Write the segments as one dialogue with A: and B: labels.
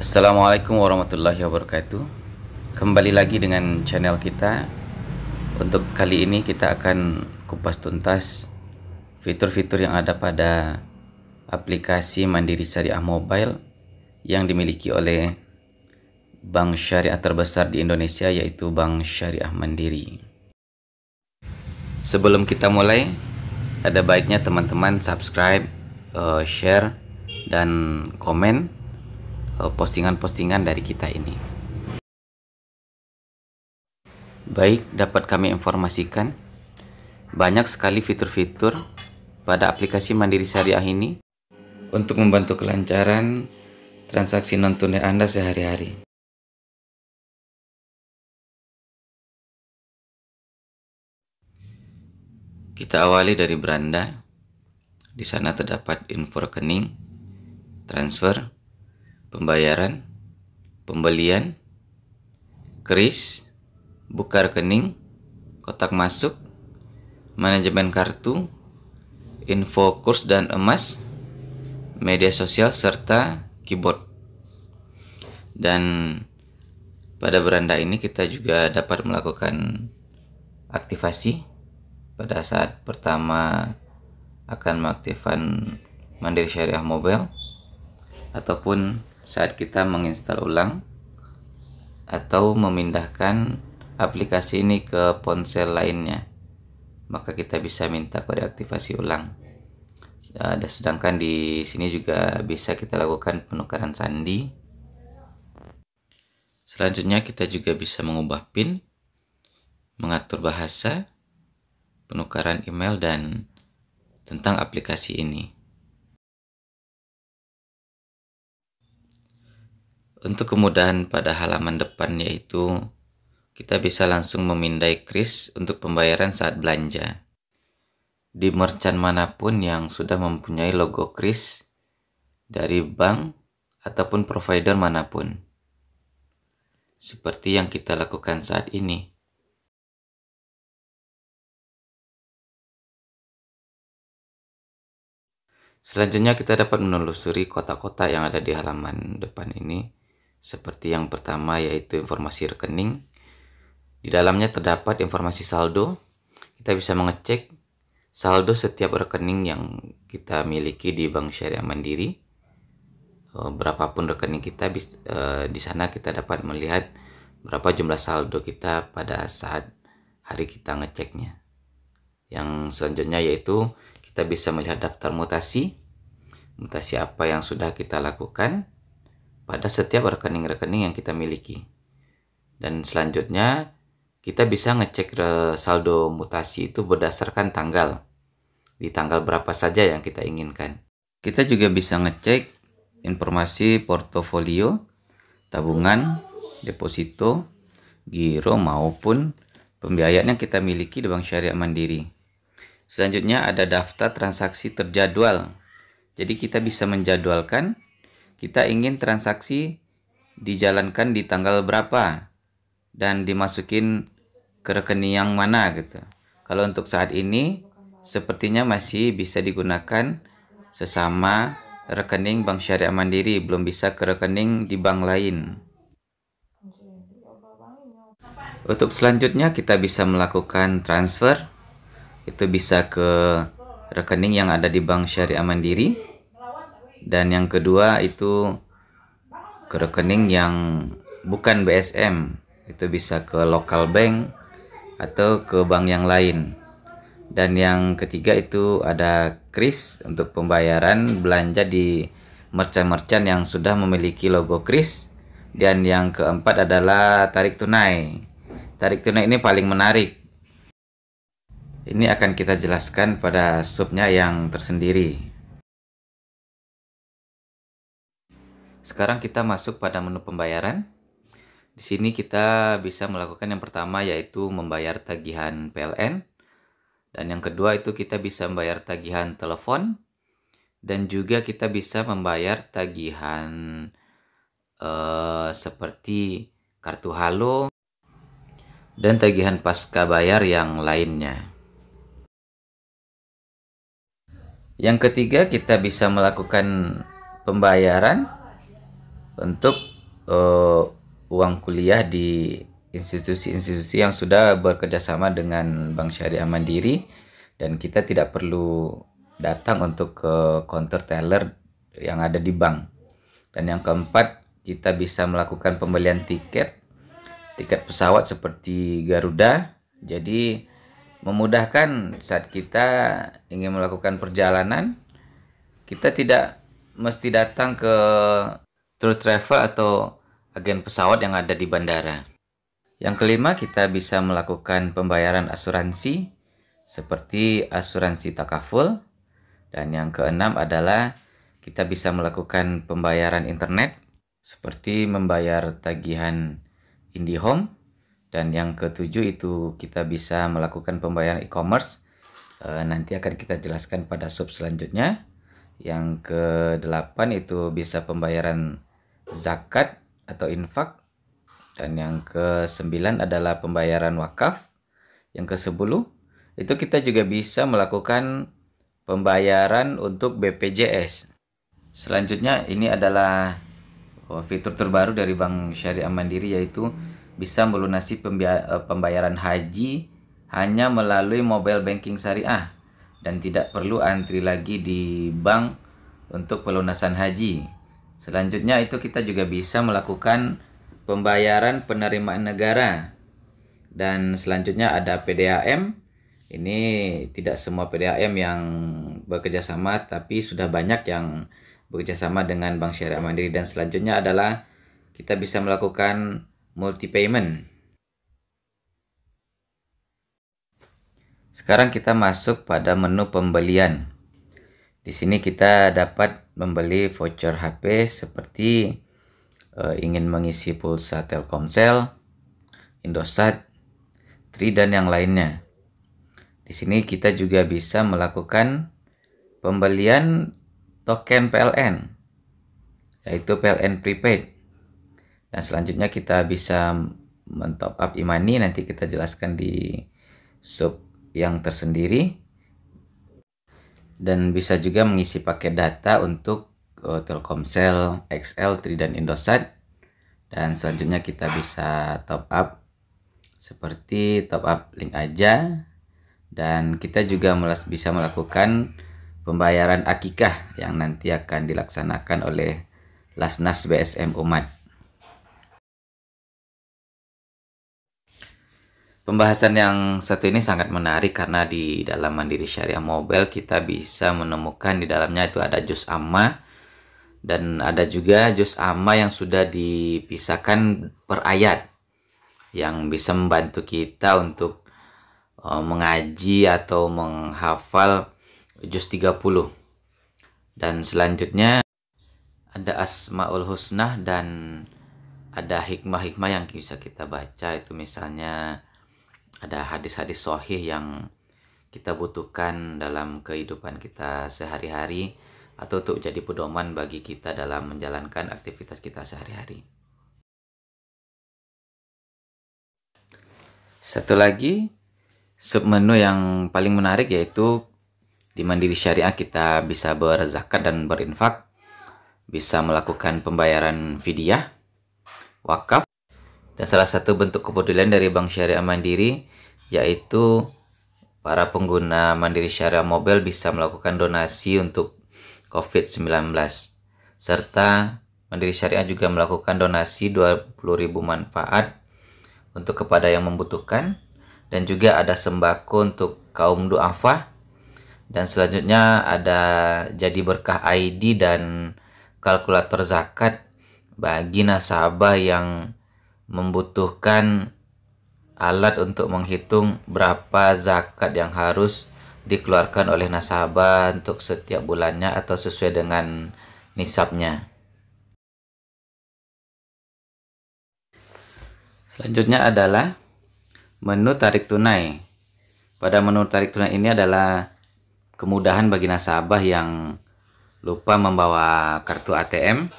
A: Assalamualaikum warahmatullahi wabarakatuh. Kembali lagi dengan channel kita. Untuk kali ini kita akan kupas tuntas fitur-fitur yang ada pada aplikasi Mandiri Syariah Mobile yang dimiliki oleh bank syariah terbesar di Indonesia, yaitu Bank Syariah Mandiri. Sebelum kita mulai, ada baiknya teman-teman subscribe, share, dan komen postingan-postingan dari kita ini. Baik, dapat kami informasikan banyak sekali fitur-fitur pada aplikasi Mandiri Syariah ini untuk membantu kelancaran transaksi non-tunai Anda sehari-hari. Kita awali dari beranda. Di sana terdapat info rekening, transfer, pembayaran, pembelian, kris, buka rekening, kotak masuk, manajemen kartu, info kurs dan emas, media sosial, serta keyboard. Dan pada beranda ini kita juga dapat melakukan aktivasi pada saat pertama akan mengaktifkan Mandiri Syariah Mobile, ataupun saat kita menginstal ulang atau memindahkan aplikasi ini ke ponsel lainnya, maka kita bisa minta kode aktivasi ulang. Sedangkan di sini juga bisa kita lakukan penukaran sandi. Selanjutnya kita juga bisa mengubah PIN, mengatur bahasa, penukaran email, dan tentang aplikasi ini. Untuk kemudahan pada halaman depan, yaitu kita bisa langsung memindai kris untuk pembayaran saat belanja di merchant manapun yang sudah mempunyai logo kris dari bank ataupun provider manapun, seperti yang kita lakukan saat ini. Selanjutnya kita dapat menelusuri kotak-kotak yang ada di halaman depan ini, seperti yang pertama yaitu informasi rekening. Di dalamnya terdapat informasi saldo. Kita bisa mengecek saldo setiap rekening yang kita miliki di Bank Syariah Mandiri. Berapapun rekening kita, di sana kita dapat melihat berapa jumlah saldo kita pada saat hari kita ngeceknya. Yang selanjutnya yaitu kita bisa melihat daftar mutasi apa yang sudah kita lakukan pada setiap rekening-rekening yang kita miliki. Dan selanjutnya kita bisa ngecek saldo mutasi itu berdasarkan tanggal. Di tanggal berapa saja yang kita inginkan. Kita juga bisa ngecek informasi portofolio, tabungan, deposito, giro, maupun pembiayaan yang kita miliki di Bank Syariah Mandiri. Selanjutnya ada daftar transaksi terjadwal. Jadi kita bisa menjadwalkan kita ingin transaksi dijalankan di tanggal berapa dan dimasukin ke rekening yang mana gitu. Kalau untuk saat ini sepertinya masih bisa digunakan sesama rekening Bank Syariah Mandiri, belum bisa ke rekening di bank lain. Untuk selanjutnya kita bisa melakukan transfer. Itu bisa ke rekening yang ada di Bank Syariah Mandiri. Dan yang kedua itu ke rekening yang bukan BSM. Itu bisa ke local bank atau ke bank yang lain. Dan yang ketiga itu ada kris untuk pembayaran belanja di merchant-merchant yang sudah memiliki logo kris. Dan yang keempat adalah tarik tunai. Tarik tunai ini paling menarik. Ini akan kita jelaskan pada subnya yang tersendiri. Sekarang kita masuk pada menu pembayaran. Di sini kita bisa melakukan yang pertama yaitu membayar tagihan PLN. Dan yang kedua itu kita bisa membayar tagihan telepon. Dan juga kita bisa membayar tagihan seperti kartu halo dan tagihan pasca bayar yang lainnya. Yang ketiga kita bisa melakukan pembayaran untuk uang kuliah di institusi-institusi yang sudah bekerjasama dengan Bank Syariah Mandiri, dan kita tidak perlu datang untuk ke counter teller yang ada di bank. Dan yang keempat, kita bisa melakukan pembelian tiket pesawat seperti Garuda. Jadi memudahkan saat kita ingin melakukan perjalanan, kita tidak mesti datang ke tour travel atau agen pesawat yang ada di bandara. Yang kelima, kita bisa melakukan pembayaran asuransi seperti asuransi takaful. Dan yang keenam adalah kita bisa melakukan pembayaran internet seperti membayar tagihan IndiHome. Dan yang ketujuh itu kita bisa melakukan pembayaran e-commerce. Nanti akan kita jelaskan pada sub selanjutnya. Yang kedelapan itu bisa pembayaran zakat atau infak. Dan yang ke-9 adalah pembayaran wakaf. Yang ke-10 itu kita juga bisa melakukan pembayaran untuk BPJS. Selanjutnya ini adalah fitur terbaru dari Bank Syariah Mandiri, yaitu bisa melunasi pembayaran haji hanya melalui mobile banking syariah dan tidak perlu antri lagi di bank untuk pelunasan haji. Selanjutnya itu kita juga bisa melakukan pembayaran penerimaan negara. Dan selanjutnya ada PDAM. Ini tidak semua PDAM yang bekerjasama, tapi sudah banyak yang bekerjasama dengan Bank Syariah Mandiri. Dan selanjutnya adalah kita bisa melakukan multi payment. Sekarang kita masuk pada menu pembelian. Di sini kita dapat membeli voucher HP seperti ingin mengisi pulsa Telkomsel, Indosat, Tri, dan yang lainnya. Di sini kita juga bisa melakukan pembelian token PLN, yaitu PLN prepaid. Dan selanjutnya kita bisa men-top up e-money, nanti kita jelaskan di sub yang tersendiri. Dan bisa juga mengisi paket data untuk Telkomsel, XL, Tri, dan Indosat. Dan selanjutnya kita bisa top up seperti top up link aja. Dan kita juga bisa melakukan pembayaran akikah yang nanti akan dilaksanakan oleh Lasnas BSM Umat. Pembahasan yang satu ini sangat menarik karena di dalam Mandiri Syariah Mobile kita bisa menemukan di dalamnya itu ada juz amma, dan ada juga juz amma yang sudah dipisahkan per ayat yang bisa membantu kita untuk mengaji atau menghafal juz 30. Dan selanjutnya ada Asmaul Husna dan ada hikmah-hikmah yang bisa kita baca. Itu misalnya ada hadis-hadis sahih yang kita butuhkan dalam kehidupan kita sehari-hari atau untuk jadi pedoman bagi kita dalam menjalankan aktivitas kita sehari-hari. Satu lagi submenu yang paling menarik, yaitu di Mandiri Syariah kita bisa berzakat dan berinfak, bisa melakukan pembayaran fidyah, wakaf. Dan salah satu bentuk kepedulian dari Bank Syariah Mandiri yaitu para pengguna Mandiri Syariah Mobile bisa melakukan donasi untuk COVID-19. Serta Mandiri Syariah juga melakukan donasi 20.000 manfaat untuk kepada yang membutuhkan, dan juga ada sembako untuk kaum du'afa. Dan selanjutnya ada jadi berkah ID dan kalkulator zakat bagi nasabah yang membutuhkan alat untuk menghitung berapa zakat yang harus dikeluarkan oleh nasabah untuk setiap bulannya atau sesuai dengan nisabnya. Selanjutnya adalah menu tarik tunai. Pada menu tarik tunai ini adalah kemudahan bagi nasabah yang lupa membawa kartu ATM,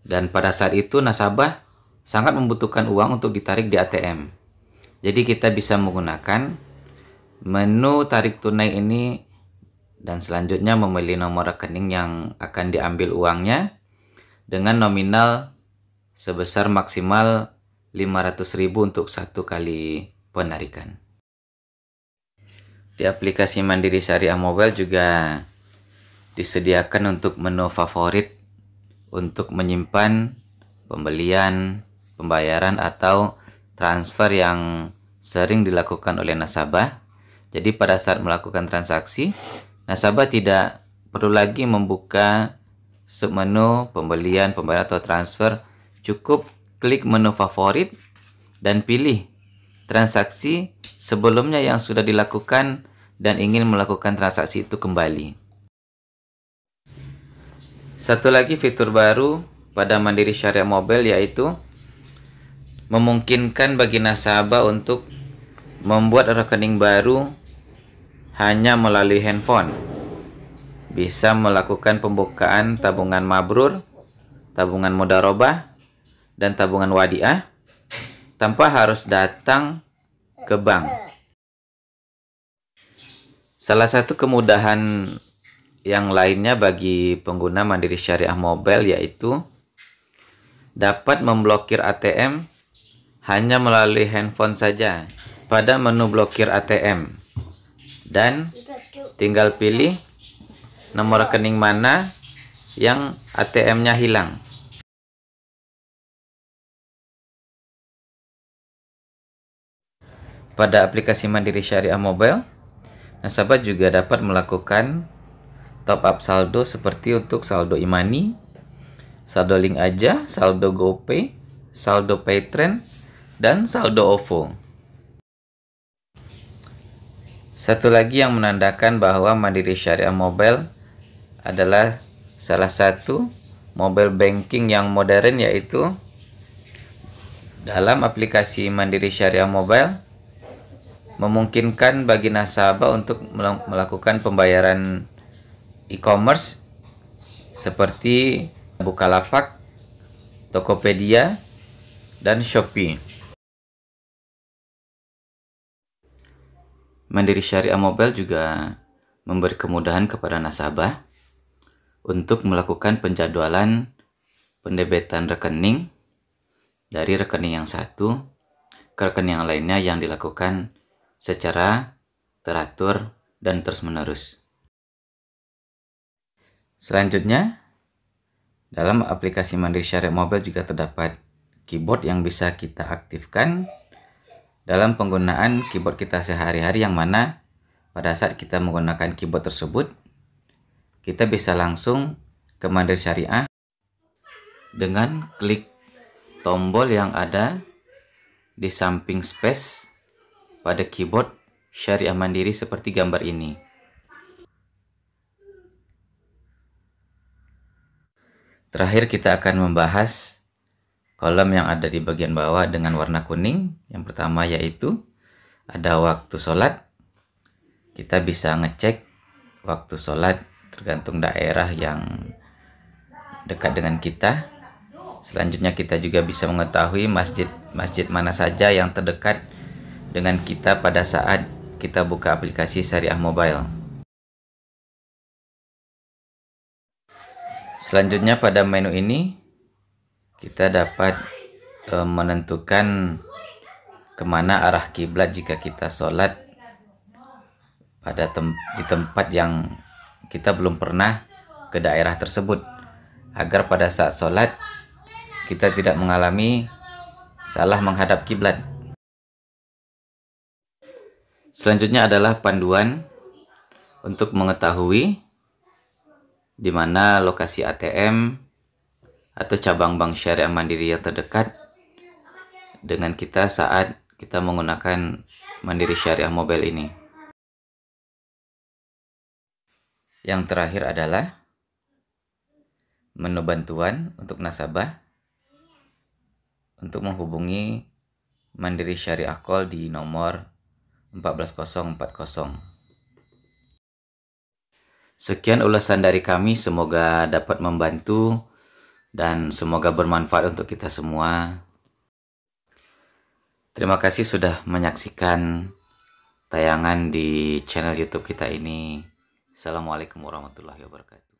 A: dan pada saat itu nasabah sangat membutuhkan uang untuk ditarik di ATM. Jadi kita bisa menggunakan menu tarik tunai ini dan selanjutnya memilih nomor rekening yang akan diambil uangnya dengan nominal sebesar maksimal 500.000 untuk satu kali penarikan. Di aplikasi Mandiri Syariah Mobile juga disediakan untuk menu favorit untuk menyimpan pembelian, pembayaran atau transfer yang sering dilakukan oleh nasabah. Jadi pada saat melakukan transaksi, nasabah tidak perlu lagi membuka submenu pembelian, pembayaran atau transfer. Cukup klik menu favorit dan pilih transaksi sebelumnya yang sudah dilakukan dan ingin melakukan transaksi itu kembali. Satu lagi fitur baru pada Mandiri Syariah Mobile yaitu memungkinkan bagi nasabah untuk membuat rekening baru hanya melalui handphone. Bisa melakukan pembukaan tabungan mabrur, tabungan mudharabah, dan tabungan wadiah tanpa harus datang ke bank. Salah satu kemudahan yang lainnya bagi pengguna Mandiri Syariah Mobile yaitu dapat memblokir ATM hanya melalui handphone saja pada menu blokir ATM, dan tinggal pilih nomor rekening mana yang ATM-nya hilang. Pada aplikasi Mandiri Syariah Mobile, nasabah juga dapat melakukan top up saldo seperti untuk saldo e-money, saldo link aja, saldo GoPay, saldo Paytrend, dan saldo OVO. Satu lagi yang menandakan bahwa Mandiri Syariah Mobile adalah salah satu mobile banking yang modern, yaitu dalam aplikasi Mandiri Syariah Mobile memungkinkan bagi nasabah untuk melakukan pembayaran e-commerce seperti Bukalapak, Tokopedia, dan Shopee. Mandiri Syariah Mobile juga memberi kemudahan kepada nasabah untuk melakukan penjadwalan pendebetan rekening dari rekening yang satu ke rekening yang lainnya yang dilakukan secara teratur dan terus-menerus. Selanjutnya, dalam aplikasi Mandiri Syariah Mobile juga terdapat keyboard yang bisa kita aktifkan dalam penggunaan keyboard kita sehari-hari, yang mana pada saat kita menggunakan keyboard tersebut, kita bisa langsung ke Mandiri Syariah dengan klik tombol yang ada di samping space pada keyboard Syariah Mandiri seperti gambar ini. Terakhir kita akan membahas kolom yang ada di bagian bawah dengan warna kuning. Yang pertama yaitu ada waktu sholat. Kita bisa ngecek waktu sholat tergantung daerah yang dekat dengan kita. Selanjutnya kita juga bisa mengetahui masjid mana saja yang terdekat dengan kita pada saat kita buka aplikasi Syariah Mobile. Selanjutnya pada menu ini kita dapat menentukan kemana arah kiblat jika kita sholat di tempat yang kita belum pernah ke daerah tersebut, agar pada saat sholat kita tidak mengalami salah menghadap kiblat. Selanjutnya adalah panduan untuk mengetahui di mana lokasi ATM atau cabang bank Syariah Mandiri yang terdekat dengan kita saat kita menggunakan Mandiri Syariah Mobile ini. Yang terakhir adalah menu bantuan untuk nasabah untuk menghubungi Mandiri Syariah Call di nomor 14040. Sekian ulasan dari kami, semoga dapat membantu dan semoga bermanfaat untuk kita semua. Terima kasih sudah menyaksikan tayangan di channel YouTube kita ini. Assalamualaikum warahmatullahi wabarakatuh.